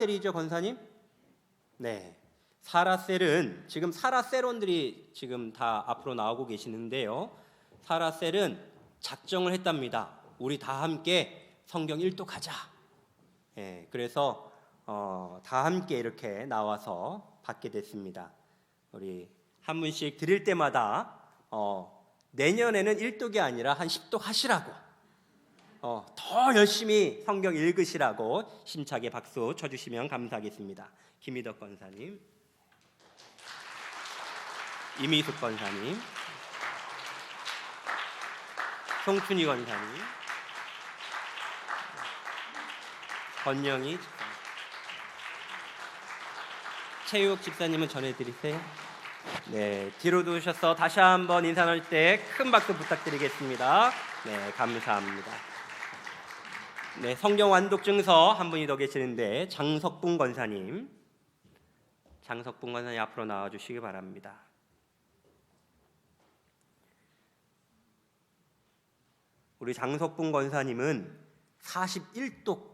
셀이죠, 권사님? 네. 사라셀은 지금 사라셀원들이 지금 다 앞으로 나오고 계시는데요. 사라셀은 작정을 했답니다. 우리 다 함께 성경 읽독하자. 예, 그래서 다 함께 이렇게 나와서 받게 됐습니다. 우리 한 분씩 드릴 때마다 내년에는 1독이 아니라 한 10독 하시라고, 더 열심히 성경 읽으시라고 심차게 박수 쳐주시면 감사하겠습니다. 김희덕 권사님, 이미숙 권사님, 송춘희 권사님, 권영희 집사님, 최유옥 집사님은 전해드리세요. 네, 뒤로 두셔서 다시 한번 인사 나눌 때 큰 박수 부탁드리겠습니다. 네, 감사합니다. 네, 성경 완독 증서 한 분이 더 계시는데 장석분 권사님 앞으로 나와 주시기 바랍니다. 우리 장석분 권사님은 41독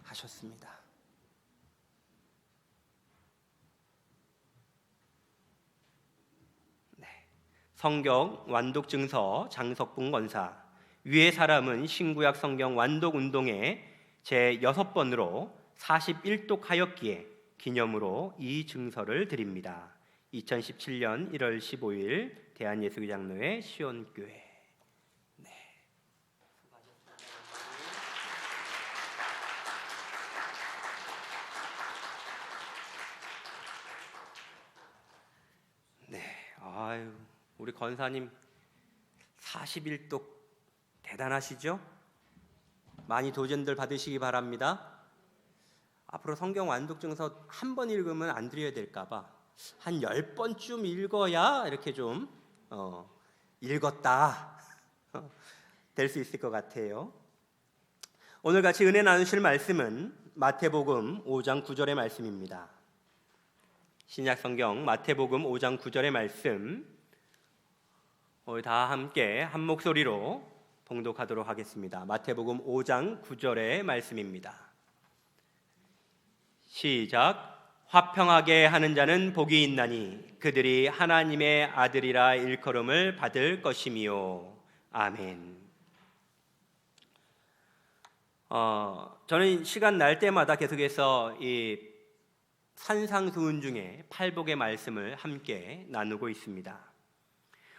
하셨습니다. 네, 성경 완독 증서 장석분 권사, 위의 사람은 신구약 성경 완독 운동의 제6번으로 41독 하였기에 기념으로 이 증서를 드립니다. 2017년 1월 15일 대한예수교장로회 시온교회. 네. 네. 아유, 우리 권사님 41독 대단하시죠? 많이 도전들 받으시기 바랍니다. 앞으로 성경 완독 증서 한 번 읽으면 안 드려야 될까봐 한 10번쯤 읽어야 이렇게 좀 읽었다 될 수 있을 것 같아요. 오늘 같이 은혜 나누실 말씀은 마태복음 5장 9절의 말씀입니다. 신약성경 마태복음 5장 9절의 말씀, 우리 다 함께 한 목소리로 봉독하도록 하겠습니다. 마태복음 5장 9절의 말씀입니다. 시작. 화평하게 하는 자는 복이 있나니 그들이 하나님의 아들이라 일컬음을 받을 것이미요. 아멘. 저는 시간 날 때마다 계속해서 이 산상수훈 중에 팔복의 말씀을 함께 나누고 있습니다.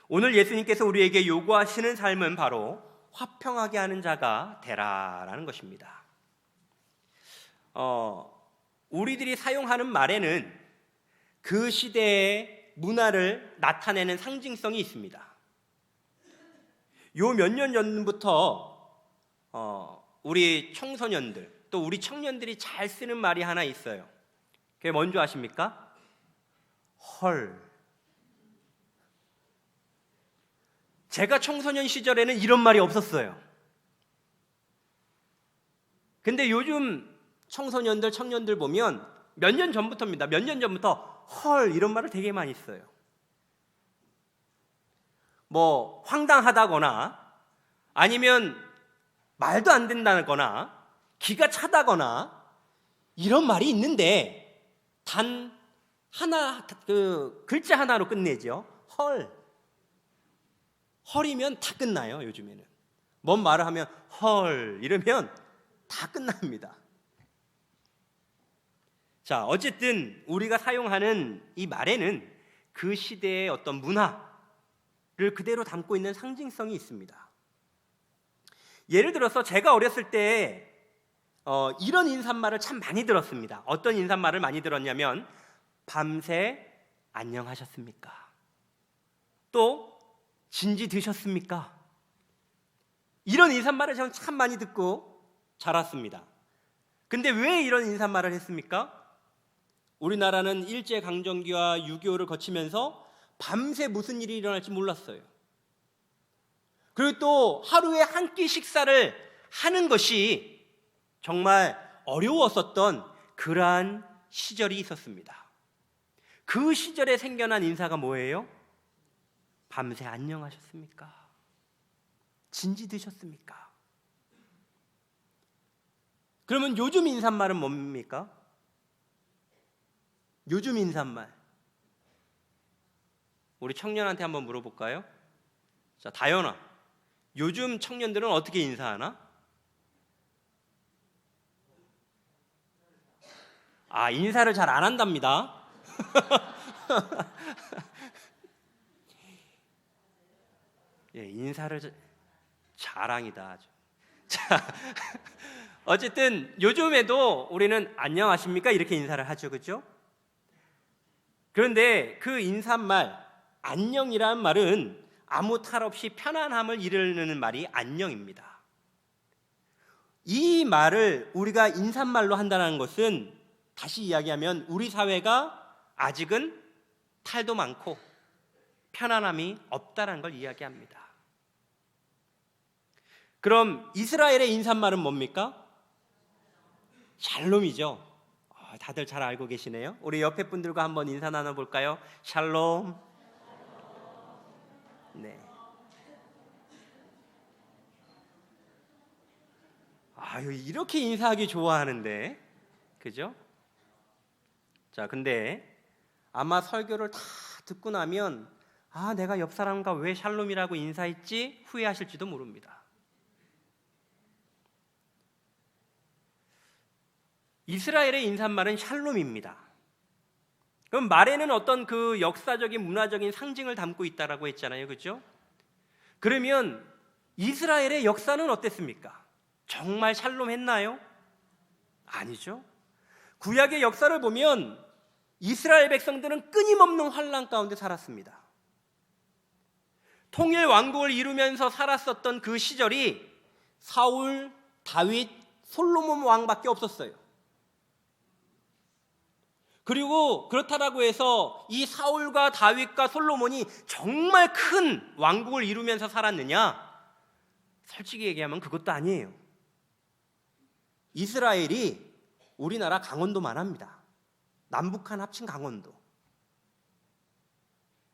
오늘 예수님께서 우리에게 요구하시는 삶은 바로 화평하게 하는 자가 되라라는 것입니다. 우리들이 사용하는 말에는 그 시대의 문화를 나타내는 상징성이 있습니다. 요 몇 년 전부터 우리 청소년들 또 우리 청년들이 잘 쓰는 말이 하나 있어요. 그게 뭔지 아십니까? 헐. 제가 청소년 시절에는 이런 말이 없었어요. 근데 요즘 청소년들, 청년들 보면 몇 년 전부터입니다. 몇 년 전부터 헐 이런 말을 되게 많이 써요. 뭐 황당하다거나 아니면 말도 안 된다거나 기가 차다거나 이런 말이 있는데 단 하나, 그 글자 하나로 끝내죠. 헐. 헐이면 다 끝나요. 요즘에는 뭔 말을 하면 헐 이러면 다 끝납니다. 자, 어쨌든 우리가 사용하는 이 말에는 그 시대의 어떤 문화를 그대로 담고 있는 상징성이 있습니다. 예를 들어서 제가 어렸을 때 이런 인사말을 참 많이 들었습니다. 어떤 인사말을 많이 들었냐면 밤새 안녕하셨습니까? 또 진지 드셨습니까? 이런 인사말을 저는 참 많이 듣고 자랐습니다. 근데 왜 이런 인사말을 했습니까? 우리나라는 일제강점기와 6.25를 거치면서 밤새 무슨 일이 일어날지 몰랐어요. 그리고 또 하루에 한 끼 식사를 하는 것이 정말 어려웠었던 그러한 시절이 있었습니다. 그 시절에 생겨난 인사가 뭐예요? 밤새 안녕하셨습니까? 진지 드셨습니까? 그러면 요즘 인사말은 뭡니까? 요즘 인사말. 우리 청년한테 한번 물어볼까요? 자, 다현아, 요즘 청년들은 어떻게 인사하나? 아, 인사를 잘 안 한답니다. 예, 인사를 자랑이다 아주. 자, 어쨌든 요즘에도 우리는 안녕하십니까 이렇게 인사를 하죠, 그렇죠? 그런데 그 인사말 안녕이란 말은 아무 탈 없이 편안함을 이르는 말이 안녕입니다. 이 말을 우리가 인사말로 한다는 것은 다시 이야기하면 우리 사회가 아직은 탈도 많고 편안함이 없다는 걸 이야기합니다. 그럼 이스라엘의 인사말은 뭡니까? 샬롬이죠. 다들 잘 알고 계시네요. 우리 옆에 분들과 한번 인사 나눠볼까요? 샬롬. 네. 아유, 이렇게 인사하기 좋아하는데, 그죠? 자, 근데 아마 설교를 다 듣고 나면 내가 옆 사람과 왜 샬롬이라고 인사했지 후회하실지도 모릅니다. 이스라엘의 인사말은 샬롬입니다. 그럼 말에는 어떤 그 역사적인 문화적인 상징을 담고 있다라고 했잖아요, 그렇죠? 그러면 이스라엘의 역사는 어땠습니까? 정말 샬롬했나요? 아니죠. 구약의 역사를 보면 이스라엘 백성들은 끊임없는 환난 가운데 살았습니다. 통일 왕국을 이루면서 살았었던 그 시절이 사울, 다윗, 솔로몬 왕밖에 없었어요. 그리고 그렇다라고 해서 이 사울과 다윗과 솔로몬이 정말 큰 왕국을 이루면서 살았느냐? 솔직히 얘기하면 그것도 아니에요. 이스라엘이 우리나라 강원도만 합니다. 남북한 합친 강원도.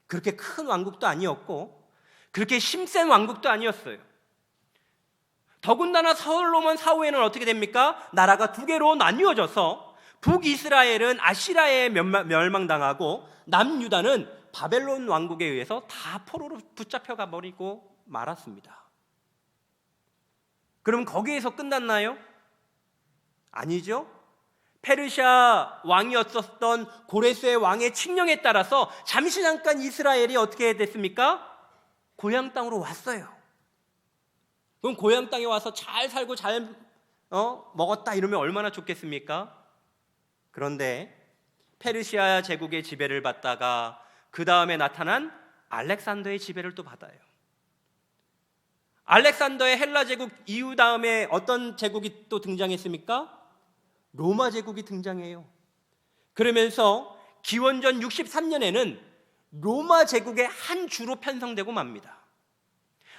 그렇게 큰 왕국도 아니었고 그렇게 힘센 왕국도 아니었어요. 더군다나 솔로몬 사후에는 어떻게 됩니까? 나라가 두 개로 나뉘어져서 북이스라엘은 아시라에 멸망당하고 남유다는 바벨론 왕국에 의해서 다 포로로 붙잡혀가 버리고 말았습니다. 그럼 거기에서 끝났나요? 아니죠. 페르시아 왕이었었던 고레스의 왕의 칙령에 따라서 잠시 잠깐 이스라엘이 어떻게 됐습니까? 고향 땅으로 왔어요. 그럼 고향 땅에 와서 잘 살고 잘 먹었다 이러면 얼마나 좋겠습니까? 그런데 페르시아 제국의 지배를 받다가 그 다음에 나타난 알렉산더의 지배를 또 받아요. 알렉산더의 헬라 제국 이후 다음에 어떤 제국이 또 등장했습니까? 로마 제국이 등장해요. 그러면서 기원전 63년에는 로마 제국의 한 주로 편성되고 맙니다.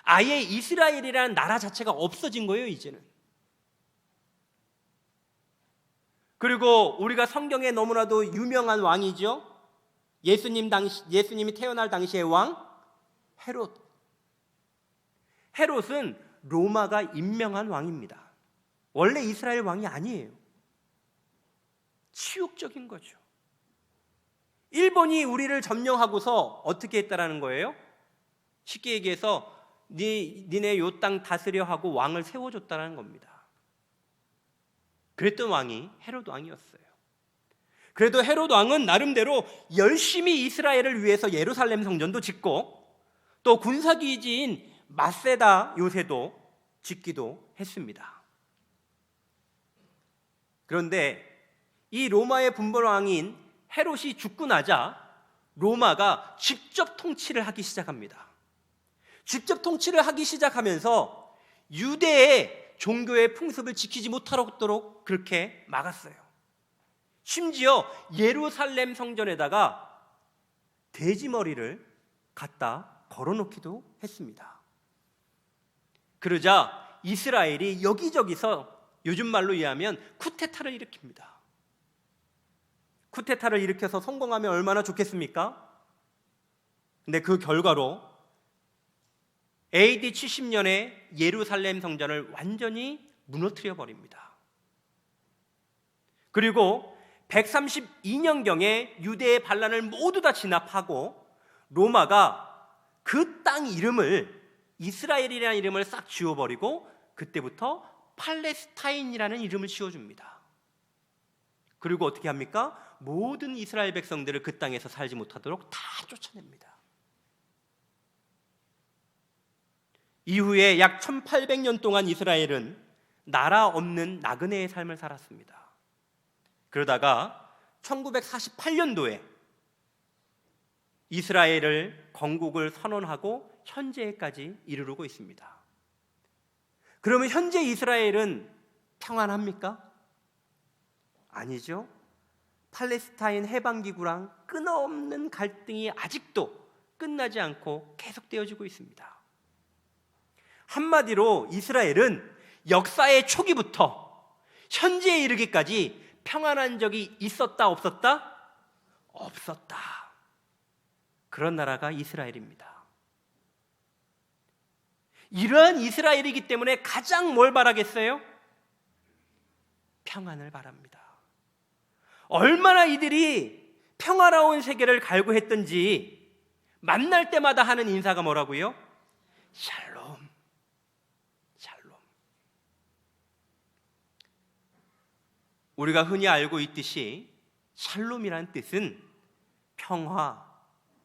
아예 이스라엘이라는 나라 자체가 없어진 거예요, 이제는. 그리고 우리가 성경에 너무나도 유명한 왕이죠. 예수님이 태어날 당시의 왕 헤롯. 헤롯은 로마가 임명한 왕입니다. 원래 이스라엘 왕이 아니에요. 치욕적인 거죠. 일본이 우리를 점령하고서 어떻게 했다라는 거예요? 쉽게 얘기해서 니네 요 땅 다스려 하고 왕을 세워줬다는 겁니다. 그랬던 왕이 헤롯 왕이었어요. 그래도 헤롯 왕은 나름대로 열심히 이스라엘을 위해서 예루살렘 성전도 짓고 또 군사기지인 마세다 요새도 짓기도 했습니다. 그런데 이 로마의 분봉왕인 헤롯이 죽고 나자 로마가 직접 통치를 하기 시작합니다. 직접 통치를 하기 시작하면서 유대의 종교의 풍습을 지키지 못하도록 그렇게 막았어요. 심지어 예루살렘 성전에다가 돼지머리를 갖다 걸어놓기도 했습니다. 그러자 이스라엘이 여기저기서 요즘 말로 이해하면 쿠데타를 일으킵니다. 쿠데타를 일으켜서 성공하면 얼마나 좋겠습니까? 근데 그 결과로 AD 70년에 예루살렘 성전을 완전히 무너뜨려 버립니다. 그리고 132년경에 유대의 반란을 모두 다 진압하고 로마가 그 땅 이름을 이스라엘이라는 이름을 싹 지워버리고 그때부터 팔레스타인이라는 이름을 지어줍니다. 그리고 어떻게 합니까? 모든 이스라엘 백성들을 그 땅에서 살지 못하도록 다 쫓아냅니다. 이후에 약 1800년 동안 이스라엘은 나라 없는 나그네의 삶을 살았습니다. 그러다가 1948년도에 이스라엘을 건국을 선언하고 현재까지 이르르고 있습니다. 그러면 현재 이스라엘은 평안합니까? 아니죠. 팔레스타인 해방기구랑 끊어없는 갈등이 아직도 끝나지 않고 계속되어지고 있습니다. 한마디로 이스라엘은 역사의 초기부터 현재에 이르기까지 평안한 적이 있었다 없었다? 없었다. 그런 나라가 이스라엘입니다. 이러한 이스라엘이기 때문에 가장 뭘 바라겠어요? 평안을 바랍니다. 얼마나 이들이 평화로운 세계를 갈구했던지 만날 때마다 하는 인사가 뭐라고요? 샬롬, 샬롬. 우리가 흔히 알고 있듯이 샬롬이란 뜻은 평화,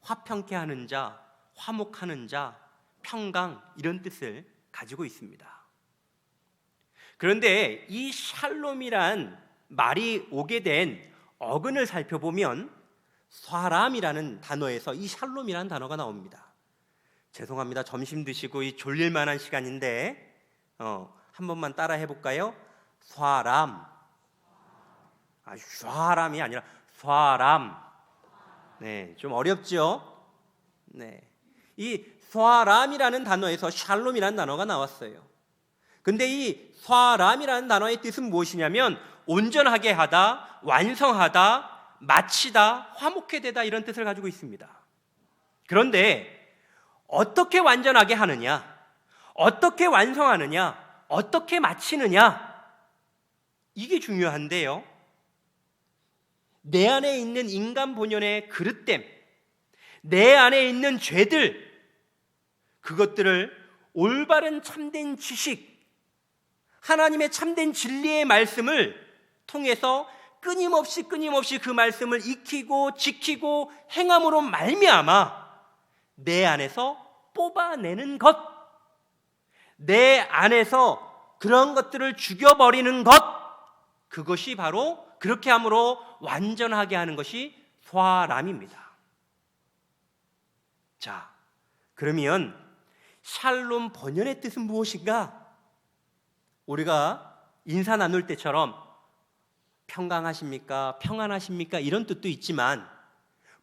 화평케 하는 자, 화목하는 자, 평강 이런 뜻을 가지고 있습니다. 그런데 이 샬롬이란 말이 오게 된 어근을 살펴보면 사람이라는 단어에서 이 샬롬이라는 단어가 나옵니다. 죄송합니다. 점심 드시고 이 졸릴만한 시간인데 한 번만 따라 해볼까요? 사람, 사람이 아니라 사람. 네, 좀 어렵죠? 네, 이 사람이라는 단어에서 샬롬이라는 단어가 나왔어요. 근데 이 사람이라는 단어의 뜻은 무엇이냐면 온전하게 하다, 완성하다, 마치다, 화목해 되다 이런 뜻을 가지고 있습니다. 그런데 어떻게 완전하게 하느냐, 어떻게 완성하느냐, 어떻게 마치느냐 이게 중요한데요. 내 안에 있는 인간 본연의 그릇됨, 내 안에 있는 죄들, 그것들을 올바른 참된 지식, 하나님의 참된 진리의 말씀을 통해서 끊임없이 그 말씀을 익히고 지키고 행함으로 말미암아 내 안에서 뽑아내는 것, 내 안에서 그런 것들을 죽여버리는 것, 그것이 바로 그렇게 함으로 완전하게 하는 것이 사람입니다. 자, 그러면 샬롬 번연의 뜻은 무엇인가? 우리가 인사 나눌 때처럼 평강하십니까? 평안하십니까? 이런 뜻도 있지만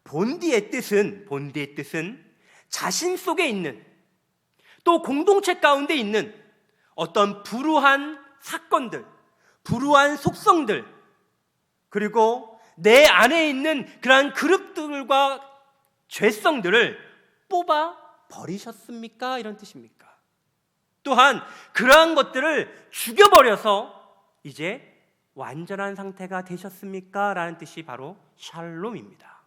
본디의 뜻은 자신 속에 있는, 또 공동체 가운데 있는 어떤 불우한 사건들, 불우한 속성들, 그리고 내 안에 있는 그러한 그릇들과 죄성들을 뽑아 버리셨습니까? 이런 뜻입니까? 또한 그러한 것들을 죽여버려서 이제 완전한 상태가 되셨습니까? 라는 뜻이 바로 샬롬입니다.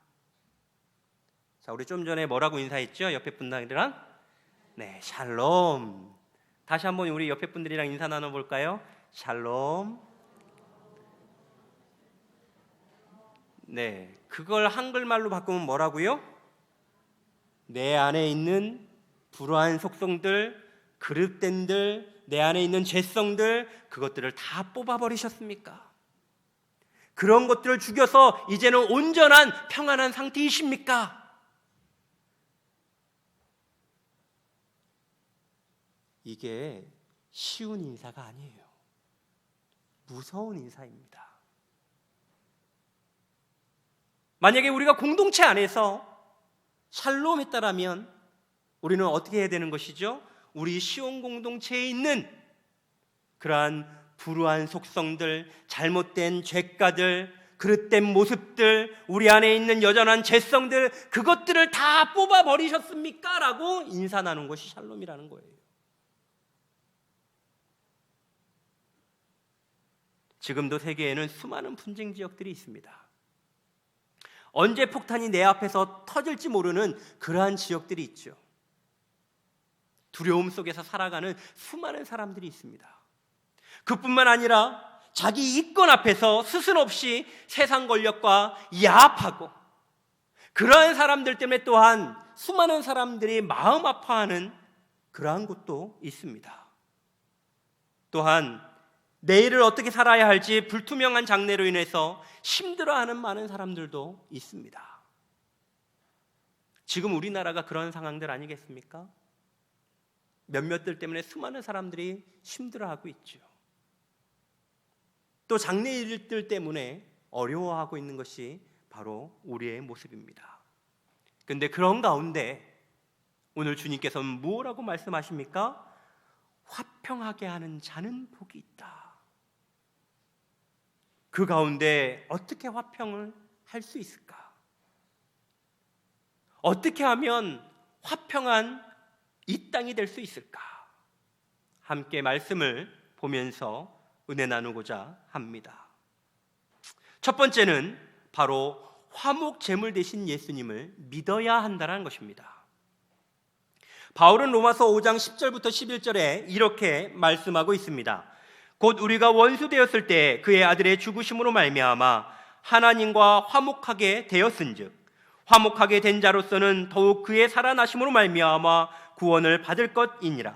자, 우리 좀 전에 뭐라고 인사했죠? 옆에 분들이랑? 네, 샬롬. 다시 한번 우리 옆에 분들이랑 인사 나눠볼까요? 샬롬. 네, 그걸 한글말로 바꾸면 뭐라고요? 내 안에 있는 불우한 속성들, 그릇됨들, 내 안에 있는 죄성들, 그것들을 다 뽑아버리셨습니까? 그런 것들을 죽여서 이제는 온전한 평안한 상태이십니까? 이게 쉬운 인사가 아니에요. 무서운 인사입니다. 만약에 우리가 공동체 안에서 샬롬했다라면 우리는 어떻게 해야 되는 것이죠? 우리 시온 공동체에 있는 그러한 불우한 속성들, 잘못된 죄가들, 그릇된 모습들, 우리 안에 있는 여전한 죄성들, 그것들을 다 뽑아버리셨습니까? 라고 인사 나누는 것이 샬롬이라는 거예요. 지금도 세계에는 수많은 분쟁 지역들이 있습니다. 언제 폭탄이 내 앞에서 터질지 모르는 그러한 지역들이 있죠. 두려움 속에서 살아가는 수많은 사람들이 있습니다. 그뿐만 아니라 자기 이권 앞에서 스승 없이 세상 권력과 야합하고, 그러한 사람들 때문에 또한 수많은 사람들이 마음 아파하는 그러한 곳도 있습니다. 또한 내일을 어떻게 살아야 할지 불투명한 장래로 인해서 힘들어하는 많은 사람들도 있습니다. 지금 우리나라가 그런 상황들 아니겠습니까? 몇몇들 때문에 수많은 사람들이 힘들어하고 있죠. 또 장래일들 때문에 어려워하고 있는 것이 바로 우리의 모습입니다. 그런데 그런 가운데 오늘 주님께서는 뭐라고 말씀하십니까? 화평하게 하는 자는 복이 있다. 그 가운데 어떻게 화평을 할 수 있을까? 어떻게 하면 화평한 이 땅이 될 수 있을까? 함께 말씀을 보면서 은혜 나누고자 합니다. 첫 번째는 바로 화목 제물 되신 예수님을 믿어야 한다는 것입니다. 바울은 로마서 5장 10절부터 11절에 이렇게 말씀하고 있습니다. 곧 우리가 원수 되었을 때 그의 아들의 죽으심으로 말미암아 하나님과 화목하게 되었은즉 화목하게 된 자로서는 더욱 그의 살아나심으로 말미암아 구원을 받을 것이니라.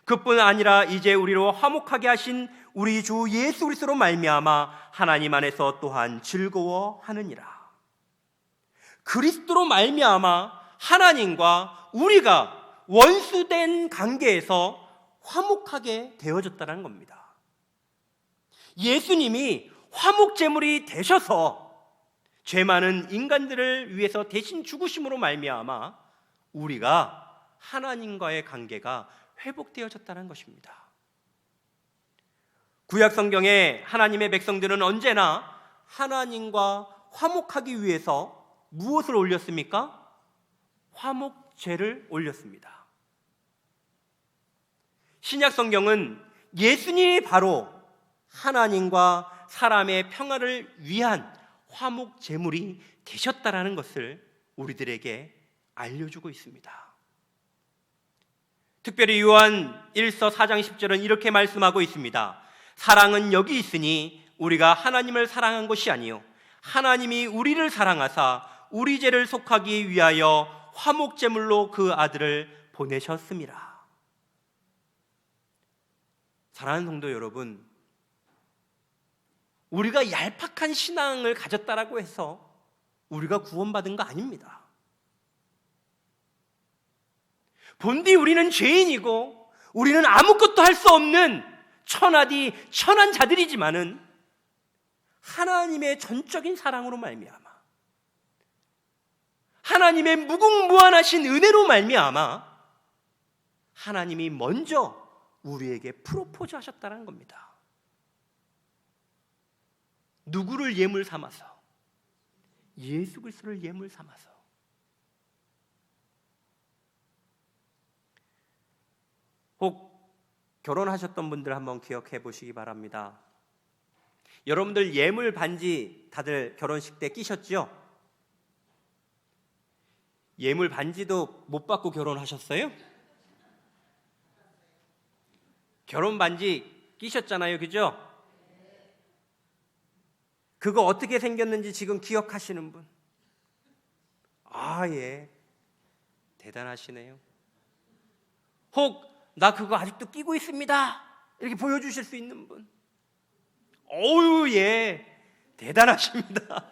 그뿐 아니라 이제 우리로 화목하게 하신 우리 주 예수 그리스도로 말미암아 하나님 안에서 또한 즐거워하느니라. 그리스도로 말미암아 하나님과 우리가 원수된 관계에서 화목하게 되어졌다는 겁니다. 예수님이 화목제물이 되셔서 죄 많은 인간들을 위해서 대신 죽으심으로 말미암아 우리가 하나님과의 관계가 회복되어졌다는 것입니다. 구약 성경에 하나님의 백성들은 언제나 하나님과 화목하기 위해서 무엇을 올렸습니까? 화목제를 올렸습니다. 신약 성경은 예수님이 바로 하나님과 사람의 평화를 위한 화목제물이 되셨다라는 것을 우리들에게 알려주고 있습니다. 특별히 요한 1서 4장 10절은 이렇게 말씀하고 있습니다. 사랑은 여기 있으니 우리가 하나님을 사랑한 것이 아니요 하나님이 우리를 사랑하사 우리 죄를 속하기 위하여 화목제물로 그 아들을 보내셨습니다. 사랑하는 성도 여러분, 우리가 얄팍한 신앙을 가졌다라고 해서 우리가 구원받은 거 아닙니다. 본디 우리는 죄인이고 우리는 아무것도 할 수 없는 천하디 천한 자들이지만은 하나님의 전적인 사랑으로 말미암아 하나님의 무궁무한하신 은혜로 말미암아 하나님이 먼저 우리에게 프로포즈 하셨다는 겁니다. 누구를 예물 삼아서? 예수 그리스도를 예물 삼아서. 혹 결혼하셨던 분들 한번 기억해 보시기 바랍니다. 여러분들 예물 반지 다들 결혼식 때 끼셨죠? 예물 반지도 못 받고 결혼하셨어요? 결혼 반지 끼셨잖아요, 그죠? 그거 어떻게 생겼는지 지금 기억하시는 분? 아, 예, 대단하시네요. 혹 나 그거 아직도 끼고 있습니다, 이렇게 보여주실 수 있는 분? 어유, 예, 대단하십니다.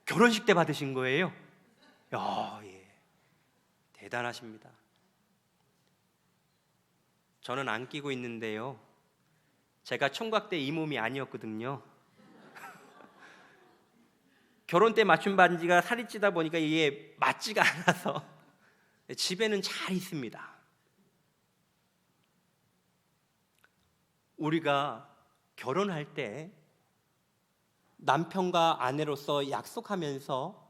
결혼식 때 받으신 거예요? 야, 예, 대단하십니다. 저는 안 끼고 있는데요, 제가 총각 때 이 몸이 아니었거든요. 결혼 때 맞춘 반지가 살이 찌다 보니까 이게 맞지가 않아서 집에는 잘 있습니다. 우리가 결혼할 때 남편과 아내로서 약속하면서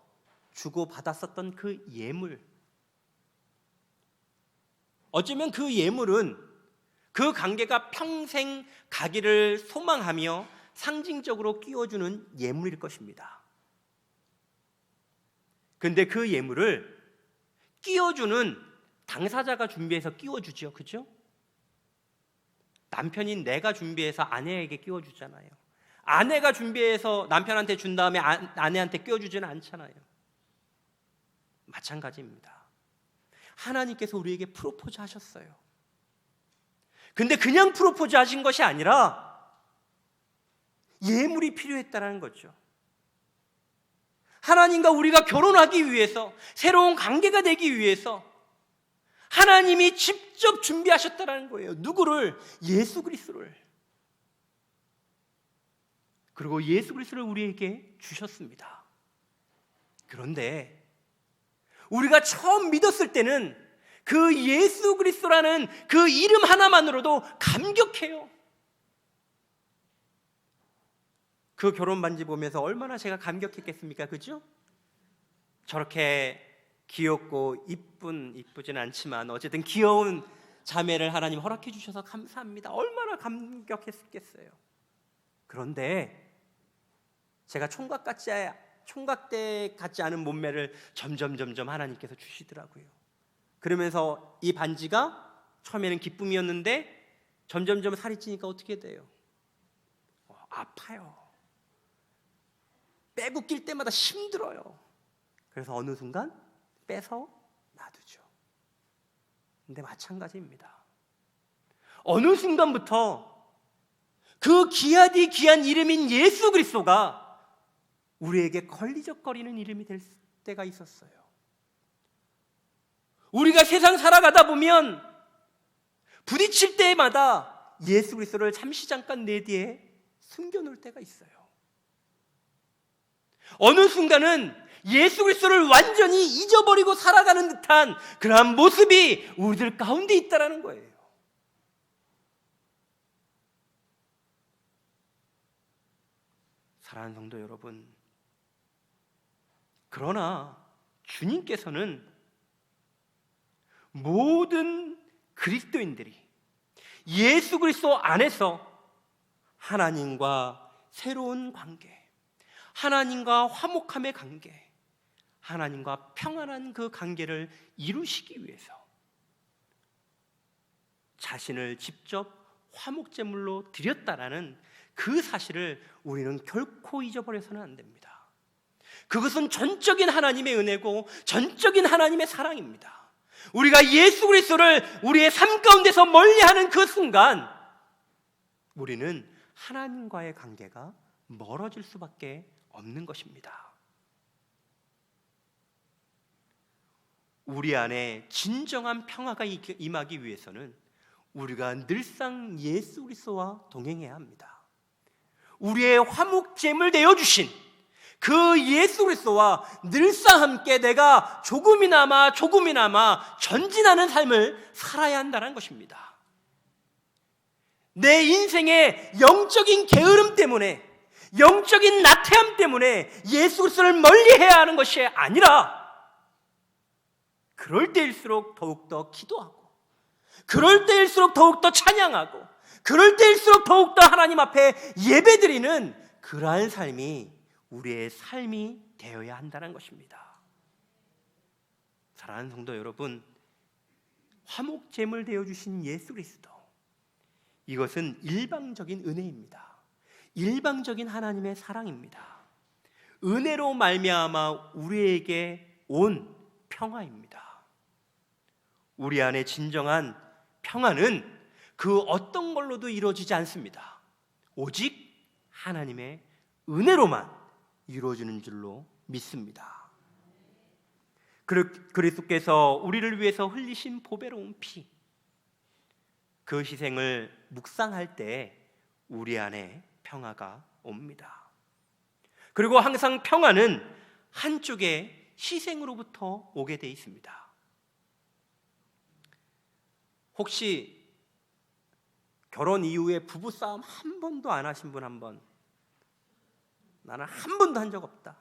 주고받았었던 그 예물, 어쩌면 그 예물은 그 관계가 평생 가기를 소망하며 상징적으로 끼워주는 예물일 것입니다. 근데 그 예물을 끼워주는 당사자가 준비해서 끼워주죠. 그죠? 남편인 내가 준비해서 아내에게 끼워주잖아요. 아내가 준비해서 남편한테 준 다음에 아내한테 끼워주지는 않잖아요. 마찬가지입니다. 하나님께서 우리에게 프로포즈 하셨어요. 근데 그냥 프로포즈 하신 것이 아니라 예물이 필요했다는 거죠. 하나님과 우리가 결혼하기 위해서, 새로운 관계가 되기 위해서 하나님이 직접 준비하셨다는 거예요. 누구를? 예수 그리스도를. 그리고 예수 그리스도를 우리에게 주셨습니다. 그런데 우리가 처음 믿었을 때는 그 예수 그리스도라는 그 이름 하나만으로도 감격해요. 그 결혼 반지 보면서 얼마나 제가 감격했겠습니까? 그죠? 저렇게 귀엽고 이쁘지는 않지만 어쨌든 귀여운 자매를 하나님 허락해 주셔서 감사합니다. 얼마나 감격했겠어요. 그런데 제가 총각대 같지 않은 몸매를 점점 하나님께서 주시더라고요. 그러면서 이 반지가 처음에는 기쁨이었는데 점점 살이 찌니까 어떻게 돼요? 아파요. 빼고 낄 때마다 힘들어요. 그래서 어느 순간 빼서 놔두죠. 근데 마찬가지입니다. 어느 순간부터 그 귀하디 귀한 이름인 예수 그리스도가 우리에게 걸리적거리는 이름이 될 때가 있었어요. 우리가 세상 살아가다 보면 부딪힐 때마다 예수 그리스도를 잠시 잠깐 내 뒤에 숨겨놓을 때가 있어요. 어느 순간은 예수 그리스도를 완전히 잊어버리고 살아가는 듯한 그러한 모습이 우리들 가운데 있다는 거예요. 사랑하는 성도 여러분, 그러나 주님께서는 모든 그리스도인들이 예수 그리스도 안에서 하나님과 새로운 관계, 하나님과 화목함의 관계, 하나님과 평안한 그 관계를 이루시기 위해서 자신을 직접 화목제물로 드렸다라는 그 사실을 우리는 결코 잊어버려서는 안 됩니다. 그것은 전적인 하나님의 은혜고 전적인 하나님의 사랑입니다. 우리가 예수 그리스도를 우리의 삶 가운데서 멀리하는 그 순간 우리는 하나님과의 관계가 멀어질 수밖에 없는 것입니다. 우리 안에 진정한 평화가 임하기 위해서는 우리가 늘상 예수 그리스도와 동행해야 합니다. 우리의 화목제물 되어 주신 그 예수 그리스도와 늘상 함께 내가 조금이나마 전진하는 삶을 살아야 한다는 것입니다. 내 인생의 영적인 게으름 때문에, 영적인 나태함 때문에 예수 그리스도를 멀리해야 하는 것이 아니라 그럴 때일수록 더욱더 기도하고, 그럴 때일수록 더욱더 찬양하고, 그럴 때일수록 더욱더 하나님 앞에 예배드리는 그러한 삶이 우리의 삶이 되어야 한다는 것입니다. 사랑하는 성도 여러분, 화목제물 되어주신 예수 그리스도, 이것은 일방적인 은혜입니다. 일방적인 하나님의 사랑입니다. 은혜로 말미암아 우리에게 온 평화입니다. 우리 안에 진정한 평화는 그 어떤 걸로도 이루어지지 않습니다. 오직 하나님의 은혜로만 이루어지는 줄로 믿습니다. 그리스도께서 우리를 위해서 흘리신 보배로운 피, 그 희생을 묵상할 때 우리 안에 평화가 옵니다. 그리고 항상 평화는 한쪽의 희생으로부터 오게 돼 있습니다. 혹시 결혼 이후에 부부싸움 한 번도 안 하신 분 한 번? 나는 한 번도 한 적 없다.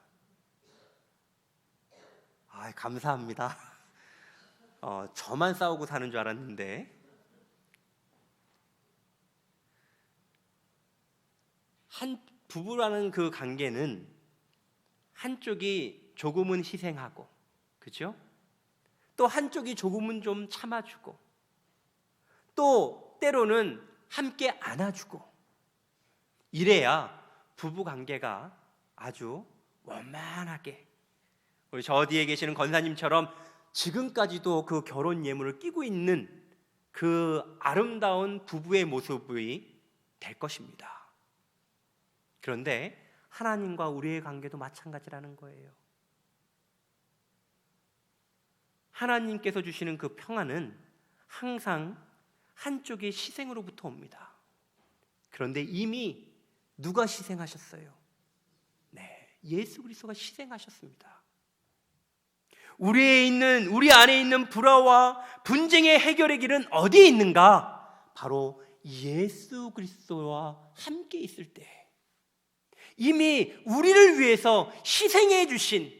감사합니다. 저만 싸우고 사는 줄 알았는데, 한 부부라는 그 관계는 한쪽이 조금은 희생하고, 그죠? 또 한쪽이 조금은 좀 참아주고, 또 때로는 함께 안아주고, 이래야 부부 관계가 아주 원만하게, 우리 저 뒤에 계시는 권사님처럼 지금까지도 그 결혼 예물을 끼고 있는 그 아름다운 부부의 모습이 될 것입니다. 그런데 하나님과 우리의 관계도 마찬가지라는 거예요. 하나님께서 주시는 그 평안은 항상 한쪽의 희생으로부터 옵니다. 그런데 이미 누가 희생하셨어요? 네, 예수 그리스도가 희생하셨습니다. 우리 안에 있는 불화와 분쟁의 해결의 길은 어디에 있는가? 바로 예수 그리스도와 함께 있을 때, 이미 우리를 위해서 희생해 주신,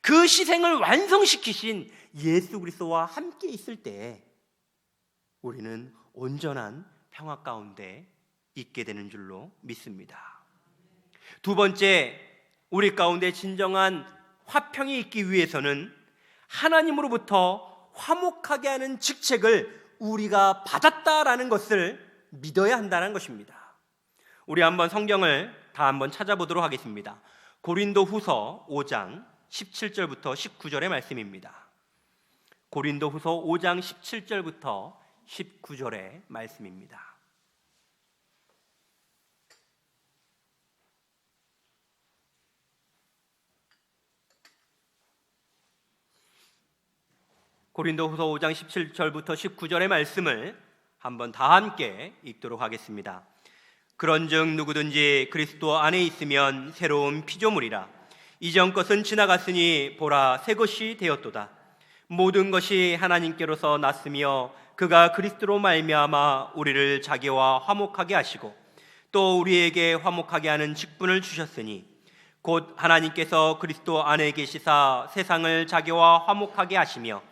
그 희생을 완성시키신 예수 그리스도와 함께 있을 때 우리는 온전한 평화 가운데 있게 되는 줄로 믿습니다. 두 번째, 우리 가운데 진정한 화평이 있기 위해서는 하나님으로부터 화목하게 하는 직책을 우리가 받았다라는 것을 믿어야 한다는 것입니다. 우리 한번 성경을 다 한번 찾아보도록 하겠습니다. 고린도후서 5장 17절부터 19절의 말씀입니다. 고린도후서 5장 17절부터 19절의 말씀입니다. 고린도후서 5장 17절부터 19절의 말씀을 한번 다 함께 읽도록 하겠습니다. 그런즉 누구든지 그리스도 안에 있으면 새로운 피조물이라. 이전 것은 지나갔으니 보라 새 것이 되었도다. 모든 것이 하나님께로서 났으며 그가 그리스도로 말미암아 우리를 자기와 화목하게 하시고 또 우리에게 화목하게 하는 직분을 주셨으니 곧 하나님께서 그리스도 안에 계시사 세상을 자기와 화목하게 하시며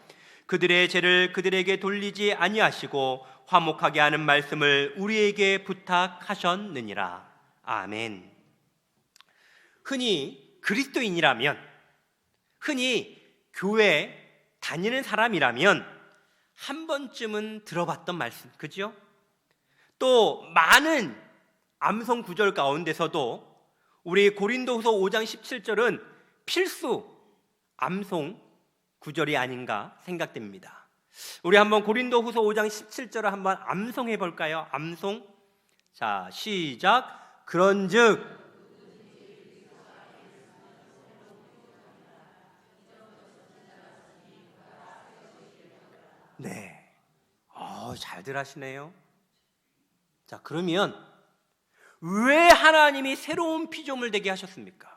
그들의 죄를 그들에게 돌리지 아니하시고 화목하게 하는 말씀을 우리에게 부탁하셨느니라. 아멘. 흔히 그리스도인이라면, 흔히 교회 다니는 사람이라면 한 번쯤은 들어봤던 말씀, 그죠? 또 많은 암송 구절 가운데서도 우리 고린도후서 5장 17절은 필수 암송 구절이 아닌가 생각됩니다. 우리 한번 고린도후서 5장 17절을 한번 암송해 볼까요? 암송. 자, 시작. 그런즉 네. 잘들 하시네요. 자, 그러면 왜 하나님이 새로운 피조물 되게 하셨습니까?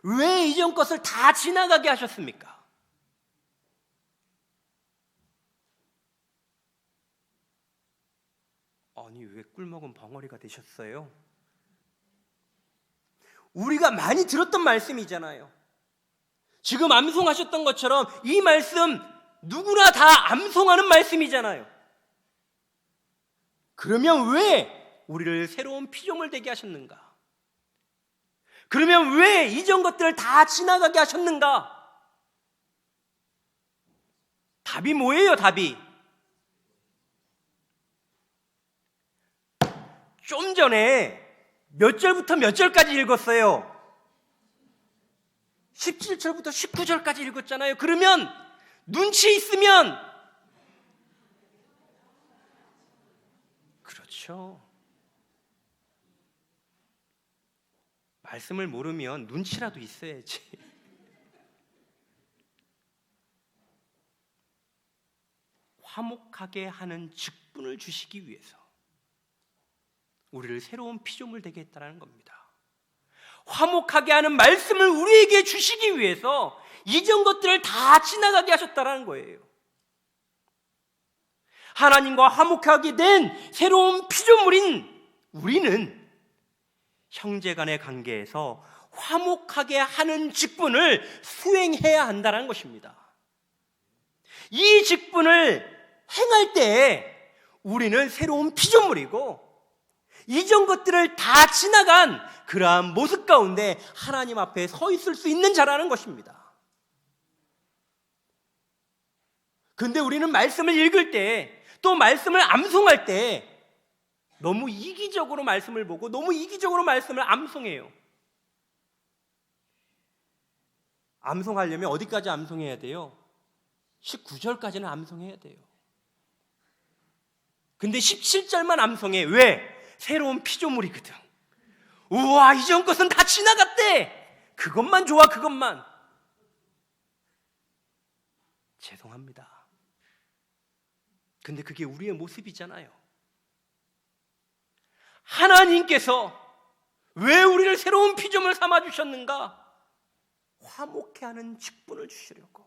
왜 이전 것을 다 지나가게 하셨습니까? 아니, 왜 꿀먹은 벙어리가 되셨어요? 우리가 많이 들었던 말씀이잖아요. 지금 암송하셨던 것처럼 이 말씀 누구나 다 암송하는 말씀이잖아요. 그러면 왜 우리를 새로운 피조물 되게 하셨는가? 그러면 왜 이전 것들을 다 지나가게 하셨는가? 답이 뭐예요, 답이? 좀 전에 몇 절부터 몇 절까지 읽었어요? 17절부터 19절까지 읽었잖아요. 그러면 눈치 있으면, 그렇죠. 말씀을 모르면 눈치라도 있어야지. 화목하게 하는 직분을 주시기 위해서 우리를 새로운 피조물 되게 했다는 겁니다. 화목하게 하는 말씀을 우리에게 주시기 위해서 이전 것들을 다 지나가게 하셨다는 거예요. 하나님과 화목하게 된 새로운 피조물인 우리는 형제간의 관계에서 화목하게 하는 직분을 수행해야 한다는 것입니다. 이 직분을 행할 때 우리는 새로운 피조물이고, 이전 것들을 다 지나간 그러한 모습 가운데 하나님 앞에 서 있을 수 있는 자라는 것입니다. 근데 우리는 말씀을 읽을 때, 또 말씀을 암송할 때 너무 이기적으로 말씀을 보고 너무 이기적으로 말씀을 암송해요. 암송하려면 어디까지 암송해야 돼요? 19절까지는 암송해야 돼요. 근데 17절만 암송해. 왜? 새로운 피조물이거든. 우와, 이전 것은 다 지나갔대. 그것만 좋아, 그것만. 죄송합니다. 근데 그게 우리의 모습이잖아요. 하나님께서 왜 우리를 새로운 피조물 삼아주셨는가? 화목해 하는 직분을 주시려고.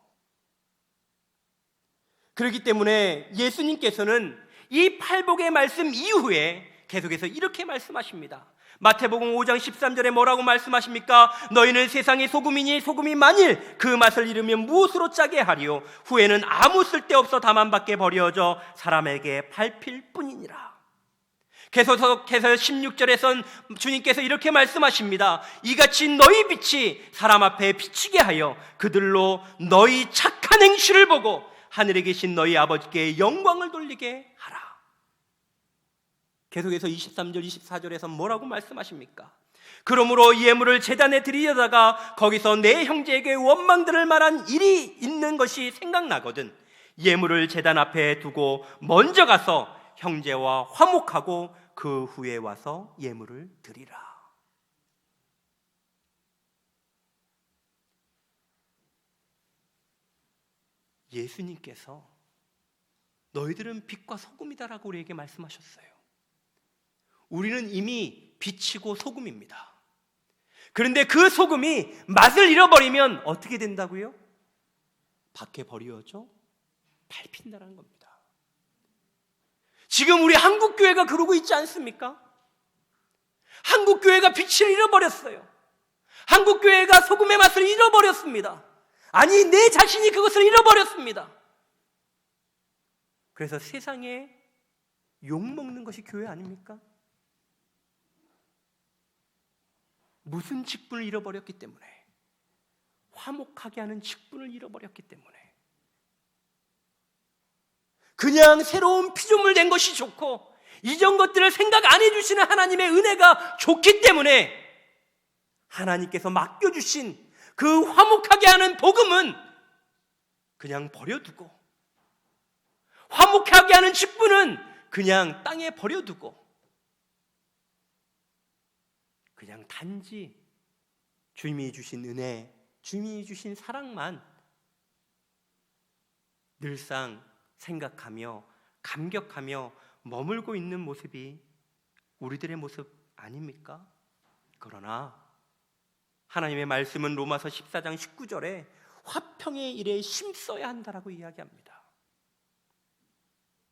그렇기 때문에 예수님께서는 이 팔복의 말씀 이후에 계속해서 이렇게 말씀하십니다. 마태복음 5장 13절에 뭐라고 말씀하십니까? 너희는 세상의 소금이니 소금이 만일 그 맛을 잃으면 무엇으로 짜게 하리요? 후에는 아무 쓸데없어 다만 밖에 버려져 사람에게 밟힐 뿐이니라. 계속해서 16절에선 주님께서 이렇게 말씀하십니다. 이같이 너희 빛이 사람 앞에 비치게 하여 그들로 너희 착한 행실을 보고 하늘에 계신 너희 아버지께 영광을 돌리게 하라. 계속해서 23절, 24절에서 뭐라고 말씀하십니까? 그러므로 예물을 제단에 드리려다가 거기서 내 형제에게 원망 들을 만한 일이 있는 것이 생각나거든 예물을 제단 앞에 두고 먼저 가서 형제와 화목하고 그 후에 와서 예물을 드리라. 예수님께서 너희들은 빛과 소금이다라고 우리에게 말씀하셨어요. 우리는 이미 빛이고 소금입니다. 그런데 그 소금이 맛을 잃어버리면 어떻게 된다고요? 밖에 버려져 밟힌다는 겁니다. 지금 우리 한국교회가 그러고 있지 않습니까? 한국교회가 빛을 잃어버렸어요. 한국교회가 소금의 맛을 잃어버렸습니다. 아니, 내 자신이 그것을 잃어버렸습니다. 그래서 세상에 욕먹는 것이 교회 아닙니까? 무슨 직분을 잃어버렸기 때문에, 화목하게 하는 직분을 잃어버렸기 때문에, 그냥 새로운 피조물 된 것이 좋고 이전 것들을 생각 안 해주시는 하나님의 은혜가 좋기 때문에 하나님께서 맡겨주신 그 화목하게 하는 복음은 그냥 버려두고, 화목하게 하는 직분은 그냥 땅에 버려두고, 그냥 단지 주님이 주신 은혜, 주님이 주신 사랑만 늘상 생각하며 감격하며 머물고 있는 모습이 우리들의 모습 아닙니까? 그러나 하나님의 말씀은 로마서 14장 19절에 화평의 일에 힘써야 한다라고 이야기합니다.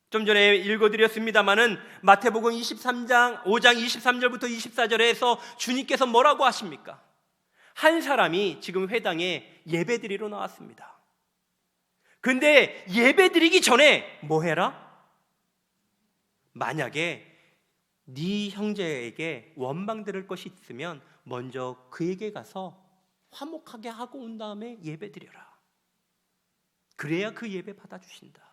좀 전에 읽어드렸습니다마는 마태복음 5장 23절부터 24절에서 주님께서 뭐라고 하십니까? 한 사람이 지금 회당에 예배드리러 나왔습니다. 근데 예배드리기 전에 뭐 해라? 만약에 네 형제에게 원망 들을 것이 있으면 먼저 그에게 가서 화목하게 하고 온 다음에 예배드려라. 그래야 그 예배 받아주신다.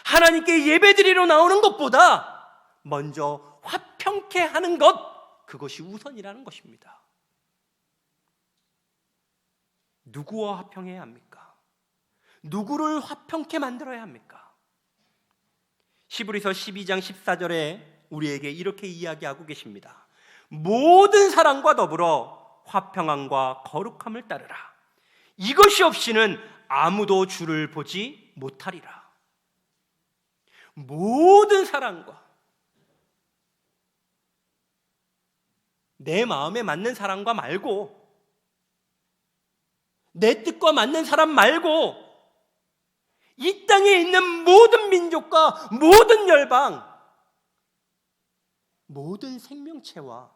하나님께 예배드리러 나오는 것보다 먼저 화평케 하는 것, 그것이 우선이라는 것입니다. 누구와 화평해야 합니까? 누구를 화평케 만들어야 합니까? 히브리서 12장 14절에 우리에게 이렇게 이야기하고 계십니다. 모든 사랑과 더불어 화평함과 거룩함을 따르라. 이것이 없이는 아무도 주를 보지 못하리라. 모든 사랑과, 내 마음에 맞는 사람과 말고, 내 뜻과 맞는 사람 말고, 이 땅에 있는 모든 민족과 모든 열방, 모든 생명체와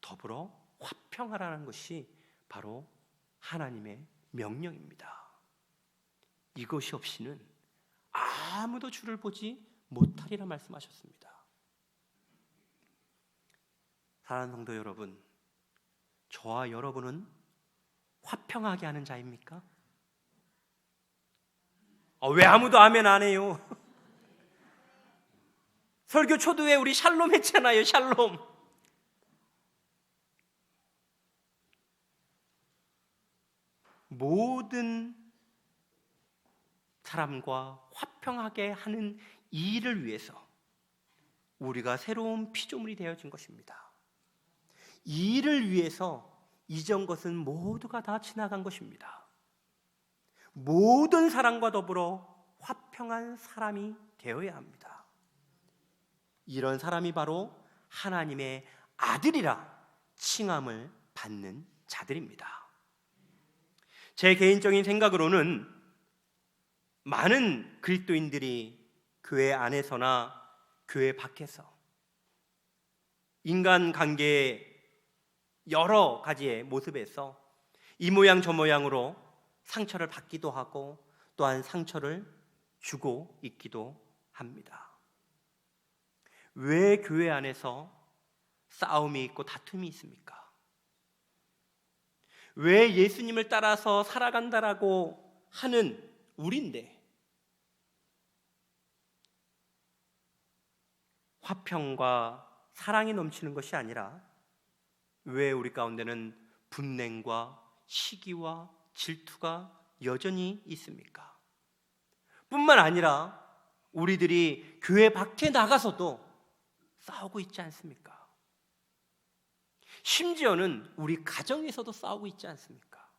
더불어 화평하라는 것이 바로 하나님의 명령입니다. 이것이 없이는 아무도 주를 보지 못하리라 말씀하셨습니다. 사랑하는 성도 여러분, 저와 여러분은 화평하게 하는 자입니까? 왜 아무도 아멘 안 해요? 설교 초두에 우리 샬롬 했잖아요. 샬롬. 모든 사람과 화평하게 하는 이 일을 위해서 우리가 새로운 피조물이 되어진 것입니다. 이 일을 위해서 이전 것은 모두가 다 지나간 것입니다. 모든 사람과 더불어 화평한 사람이 되어야 합니다. 이런 사람이 바로 하나님의 아들이라 칭함을 받는 자들입니다. 제 개인적인 생각으로는 많은 그리스도인들이 교회 안에서나 교회 밖에서 인간관계의 여러 가지의 모습에서 이 모양 저 모양으로 상처를 받기도 하고 또한 상처를 주고 있기도 합니다. 왜 교회 안에서 싸움이 있고 다툼이 있습니까? 왜 예수님을 따라서 살아간다라고 하는 우리인데 화평과 사랑이 넘치는 것이 아니라 왜 우리 가운데는 분냉과 시기와 질투가 여전히 있습니까? 뿐만 아니라 우리들이 교회 밖에 나가서도 싸우고 있지 않습니까? 심지어는 우리 가정에서도 싸우고 있지 않습니까?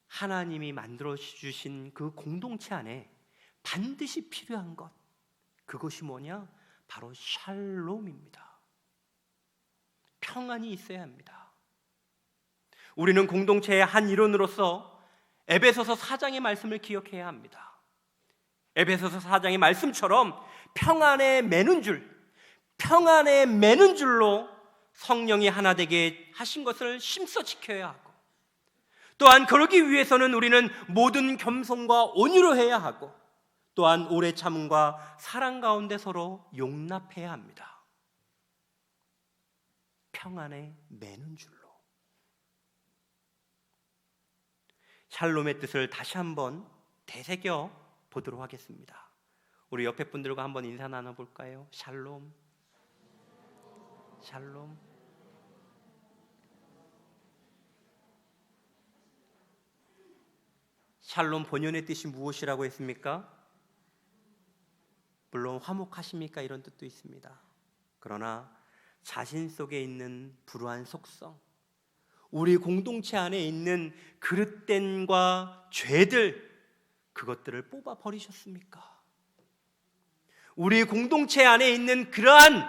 하나님이 만들어 주신 그 공동체 안에 반드시 필요한 것, 그것이 뭐냐? 바로 샬롬입니다. 평안이 있어야 합니다. 우리는 공동체의 한 일원으로서 에베소서 4장의 말씀을 기억해야 합니다. 에베소서 4장의 말씀처럼 평안에 매는 줄로 성령이 하나 되게 하신 것을 심써 지켜야 하고, 또한 그러기 위해서는 우리는 모든 겸손과 온유로 해야 하고, 또한 오래 참음과 사랑 가운데 서로 용납해야 합니다. 평안에 매는 줄로. 샬롬의 뜻을 다시 한번 되새겨 보도록 하겠습니다. 우리 옆에 분들과 한번 인사 나눠볼까요? 샬롬, 샬롬. 샬롬 본연의 뜻이 무엇이라고 했습니까? 물론 화목하십니까? 이런 뜻도 있습니다. 그러나 자신 속에 있는 불우한 속성, 우리 공동체 안에 있는 그릇됨과 죄들, 그것들을 뽑아 버리셨습니까? 우리 공동체 안에 있는 그러한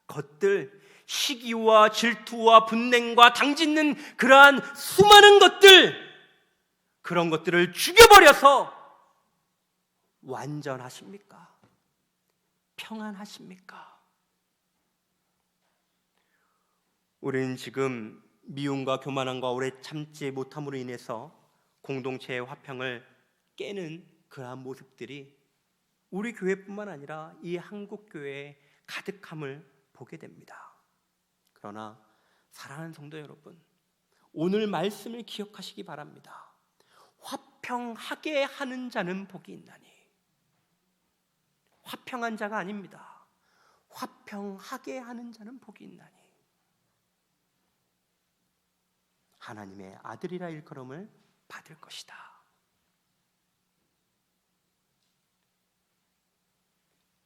것들, 시기와 질투와 분냉과 당짓는 그러한 수많은 것들, 그런 것들을 죽여버려서 완전하십니까? 평안하십니까? 우리는 지금 미움과 교만함과 오래 참지 못함으로 인해서 공동체의 화평을 깨는 그러한 모습들이 우리 교회뿐만 아니라 이 한국 교회에 가득함을 보게 됩니다. 그러나 사랑하는 성도 여러분, 오늘 말씀을 기억하시기 바랍니다. 화평하게 하는 자는 복이 있나니. 화평한 자가 아닙니다. 화평하게 하는 자는 복이 있나니. 하나님의 아들이라 일컬음을 받을 것이다.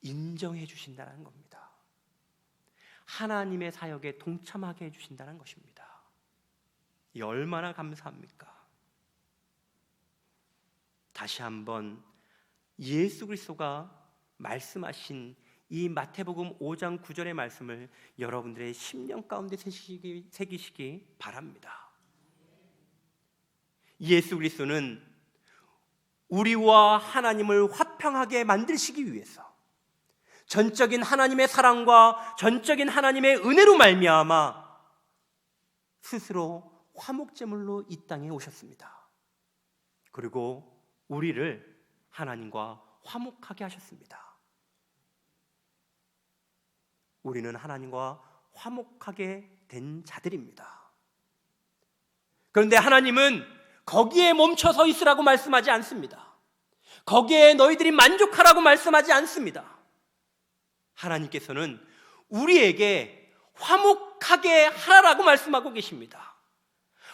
인정해 주신다는 겁니다. 하나님의 사역에 동참하게 해주신다는 것입니다. 이 얼마나 감사합니까? 다시 한번 예수 그리스도가 말씀하신 이 마태복음 5장 9절의 말씀을 여러분들의 심령 가운데 새기시기 바랍니다. 예수 그리스도는 우리와 하나님을 화평하게 만드시기 위해서 전적인 하나님의 사랑과 전적인 하나님의 은혜로 말미암아 스스로 화목제물로 이 땅에 오셨습니다. 그리고 우리를 하나님과 화목하게 하셨습니다. 우리는 하나님과 화목하게 된 자들입니다. 그런데 하나님은 거기에 멈춰서 있으라고 말씀하지 않습니다. 거기에 너희들이 만족하라고 말씀하지 않습니다. 하나님께서는 우리에게 화목하게 하라라고 말씀하고 계십니다.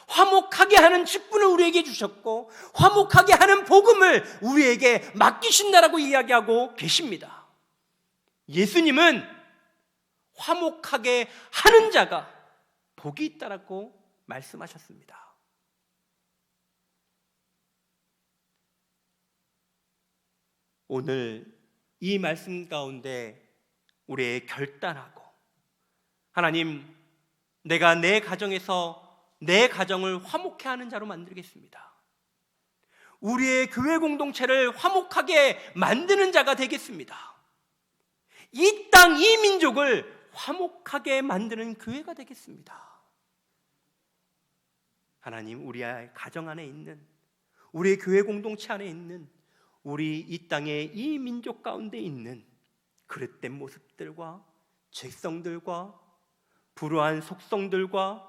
화목하게 하는 직분을 우리에게 주셨고 화목하게 하는 복음을 우리에게 맡기신다라고 이야기하고 계십니다. 예수님은 화목하게 하는 자가 복이 있다라고 말씀하셨습니다. 오늘 이 말씀 가운데 우리의 결단하고 하나님, 내가 내 가정에서 내 가정을 화목해 하는 자로 만들겠습니다. 우리의 교회 공동체를 화목하게 만드는 자가 되겠습니다. 이 땅, 이 민족을 화목하게 만드는 교회가 되겠습니다. 하나님, 우리의 가정 안에 있는, 우리의 교회 공동체 안에 있는, 우리 이 땅의 이 민족 가운데 있는 그릇된 모습들과 죄성들과 불우한 속성들과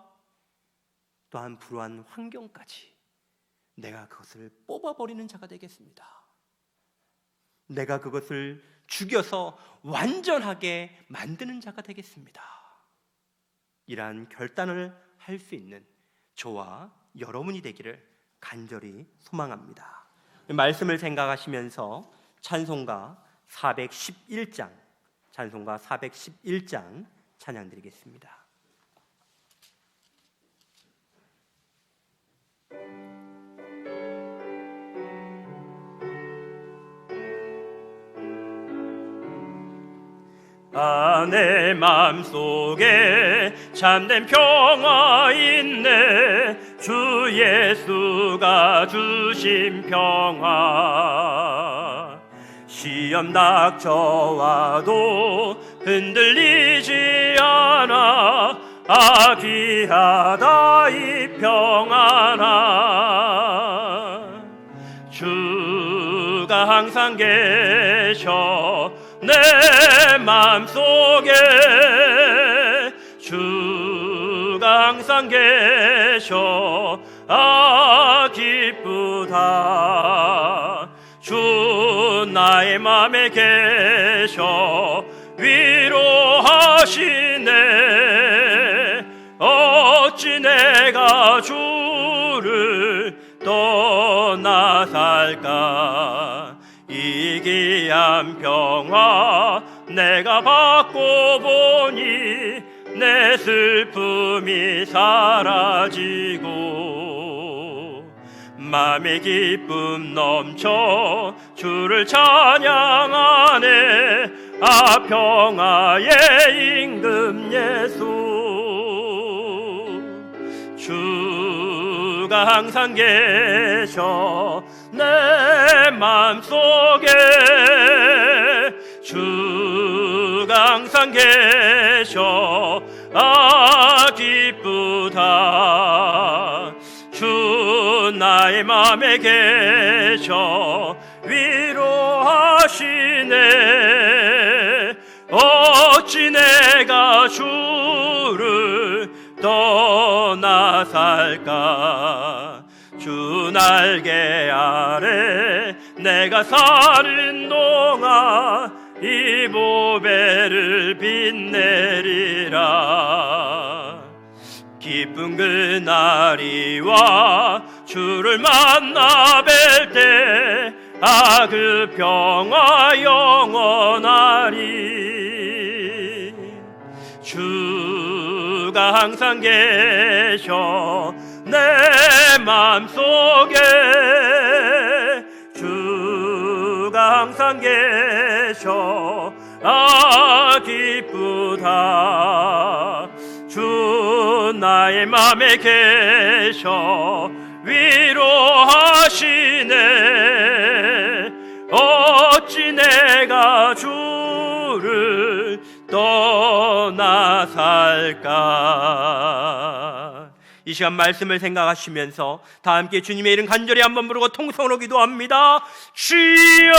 또한 불우한 환경까지 내가 그것을 뽑아버리는 자가 되겠습니다. 내가 그것을 죽여서 완전하게 만드는 자가 되겠습니다. 이러한 결단을 할 수 있는 저와 여러분이 되기를 간절히 소망합니다. 말씀을 생각하시면서 찬송가 411장 찬양 드리겠습니다. 내 마음속에 참된 평화 있네. 주 예수가 주신 평화. 시험 닥쳐와도 흔들리지 않아. 귀하다 이 평안아. 주가 항상 계셔 내 마음속에. 주가 항상 계셔 기쁘다. 주 나의 맘에 계셔 위로하시네. 어찌 내가 주를 떠나 살까. 이 귀한 평화 내가 받고 보니 내 슬픔이 사라지고 맘의 기쁨 넘쳐 주를 찬양하네. 평화의 임금 예수. 주가 항상 계셔 내 맘속에. 주가 항상 계셔 기쁘다. 주 나의 맘에 계셔 위로하시네. 어찌 내가 주를 떠나 살까. 주 날개 아래 내가 사는 동안 이 보배를 빛내리라. 기쁜 그날이 와 주를 만나 뵐 때 그 평화 영원하리. 주가 항상 계셔 내 맘속에. 주가 항상 계셔 기쁘다. 주 나의 맘에 계셔 위로하시네. 어찌 내가 주를 떠나 살까. 이 시간 말씀을 생각하시면서 다 함께 주님의 이름 간절히 한번 부르고 통성으로 기도합니다. 주여,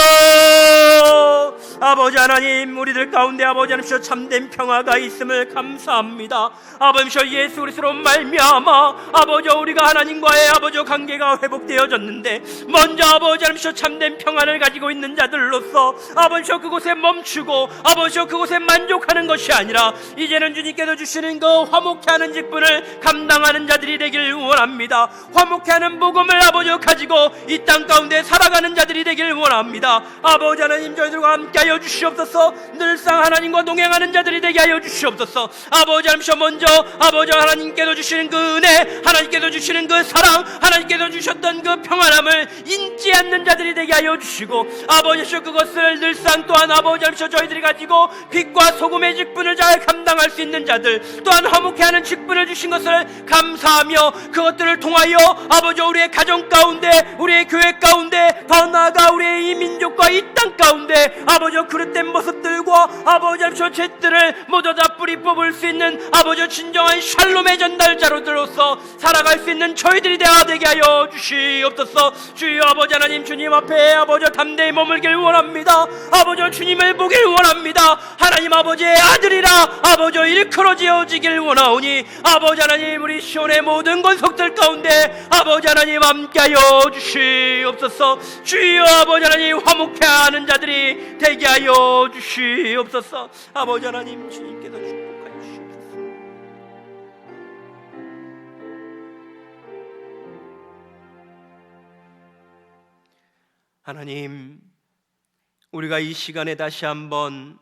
아버지 하나님, 우리들 가운데 아버지 하나님 참된 평화가 있음을 감사합니다. 아버지 예수 그리스도로 말미암아 아버지 우리가 하나님과의 아버지 관계가 회복되어졌는데, 먼저 아버지 하나님 참된 평안을 가지고 있는 자들로서 아버지 그곳에 멈추고 아버지 그곳에 만족하는 것이 아니라 이제는 주님께서 주시는 그 화목케 하는 직분을 감당하는 자들이 되길 원합니다. 화목케 하는 복음을 아버지 가지고 이 땅 가운데 살아가는 자들이 되길 원합니다. 아버지 하나님, 저희들과 함께하여 주시옵소서. 늘상 하나님과 동행하는 자들이 되게 하여 주시옵소서. 아버지 하나님, 먼저 아버지 하나님께서 주시는 그 은혜, 하나님께서 주시는 그 사랑, 하나님께서 주셨던 그 평안함을 잊지 않는 자들이 되게 하여 주시고, 아버지 그것을 늘상 또한 아버지 하나님 저희들이 가지고 빛과 소금의 직분을 잘 감당할 수 있는 자들, 또한 화목케 하는 직분을 주신 것을 감사하며 그것들을 통하여 아버지 우리의 가정 가운데, 우리의 교회 가운데, 더 나아가 우리의 이 민족과 이 땅 가운데 아버지 그릇된 모습들과 아버지 저 죄들을 모두 다 뿌리 뽑을 수 있는 아버지 진정한 샬롬의 전달자로들로서 살아갈 수 있는 저희들이 되게 하여 주시옵소서. 주여 아버지 하나님, 주님 앞에 아버지 담대히 머물길 원합니다. 아버지 주님을 보길 원합니다. 하나님 아버지의 아들이라 아버지 일컬어지어지길 원하오니 아버지 하나님, 우리 시온의 모든 권속들 가운데 아버지 하나님 함께하여 주시옵소서. 주여 아버지 하나님, 화목케 하는 자들이 되게 하여 주시옵소서. 아버지 하나님, 주님께서 축복하여 주시옵소서. 하나님, 우리가 이 시간에 다시 한번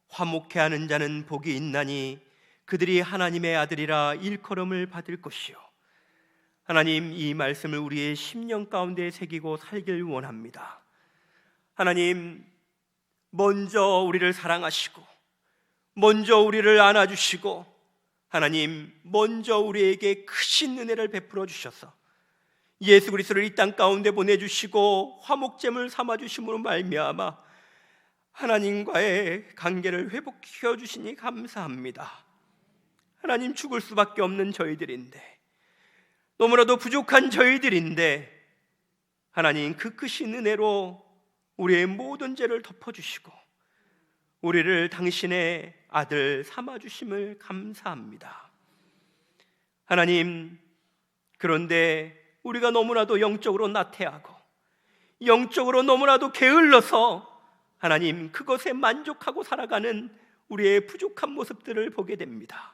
화목케 하는 자는 복이 있나니 그들이 하나님의 아들이라 일컬음을 받을 것이요. 하나님, 이 말씀을 우리의 심령 가운데 새기고 살길 원합니다. 하나님, 먼저 우리를 사랑하시고 먼저 우리를 안아주시고 하나님, 먼저 우리에게 크신 은혜를 베풀어 주셔서 예수 그리스도를 이 땅 가운데 보내주시고 화목제물 삼아주심으로 말미암아 하나님과의 관계를 회복시켜 주시니 감사합니다. 하나님, 죽을 수밖에 없는 저희들인데, 너무나도 부족한 저희들인데 하나님 그 크신 은혜로 우리의 모든 죄를 덮어주시고 우리를 당신의 아들 삼아주심을 감사합니다. 하나님, 그런데 우리가 너무나도 영적으로 나태하고 영적으로 너무나도 게을러서 하나님 그것에 만족하고 살아가는 우리의 부족한 모습들을 보게 됩니다.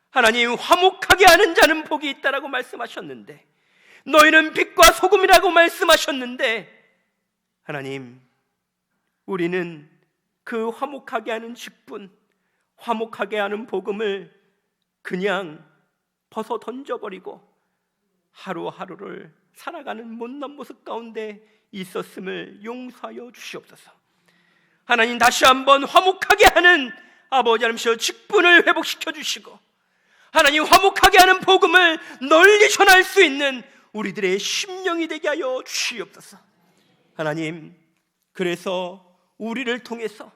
하나님, 화목하게 하는 자는 복이 있다라고 말씀하셨는데, 너희는 빛과 소금이라고 말씀하셨는데, 하나님, 우리는 그 화목하게 하는 직분, 화목하게 하는 복음을 그냥 벗어 던져버리고 하루하루를 살아가는 못난 모습 가운데 있었음을 용서하여 주시옵소서. 하나님, 다시 한번 화목하게 하는 아버지 하나님 직분을 회복시켜 주시고 하나님, 화목하게 하는 복음을 널리 전할 수 있는 우리들의 심령이 되게 하여 주시옵소서. 하나님, 그래서 우리를 통해서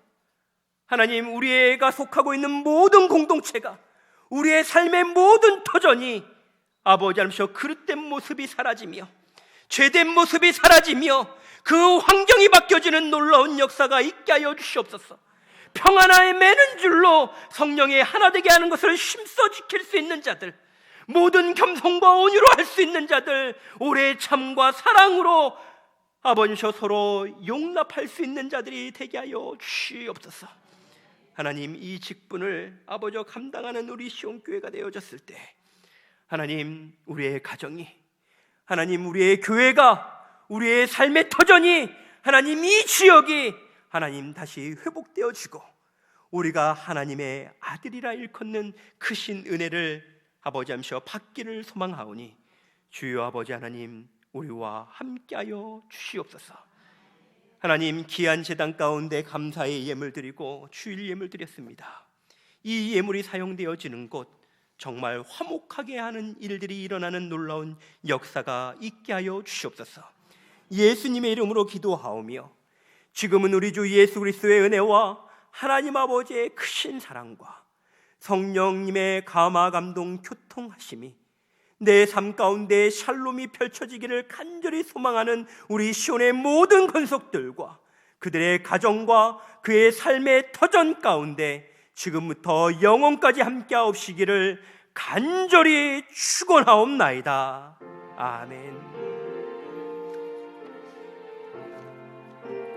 하나님, 우리가 속하고 있는 모든 공동체가, 우리의 삶의 모든 터전이 아버지 하나님 그릇된 모습이 사라지며 죄된 모습이 사라지며 그 환경이 바뀌어지는 놀라운 역사가 있게 하여 주시옵소서. 평안함에 매는 줄로 성령의 하나 되게 하는 것을 힘써 지킬 수 있는 자들, 모든 겸손과 온유로 할 수 있는 자들, 오래 참과 사랑으로 아버지셔 서로 용납할 수 있는 자들이 되게 하여 주시옵소서. 하나님, 이 직분을 아버지와 감당하는 우리 시온교회가 되어졌을 때 하나님, 우리의 가정이, 하나님 우리의 교회가, 우리의 삶의 터전이, 하나님 이 지역이 하나님 다시 회복되어지고 우리가 하나님의 아들이라 일컫는 크신 은혜를 아버지 하시어 받기를 소망하오니 주여 아버지 하나님, 우리와 함께하여 주시옵소서. 하나님, 귀한 제단 가운데 감사의 예물 드리고 주일 예물 드렸습니다. 이 예물이 사용되어지는 곳, 정말 화목하게 하는 일들이 일어나는 놀라운 역사가 있게 하여 주시옵소서. 예수님의 이름으로 기도하오며 지금은 우리 주 예수 그리스도의 은혜와 하나님 아버지의 크신 사랑과 성령님의 감화 감동 교통하심이 내 삶 가운데 샬롬이 펼쳐지기를 간절히 소망하는 우리 시온의 모든 권속들과 그들의 가정과 그의 삶의 터전 가운데 지금부터 영원까지 함께하옵시기를 간절히 축원하옵나이다. 아멘.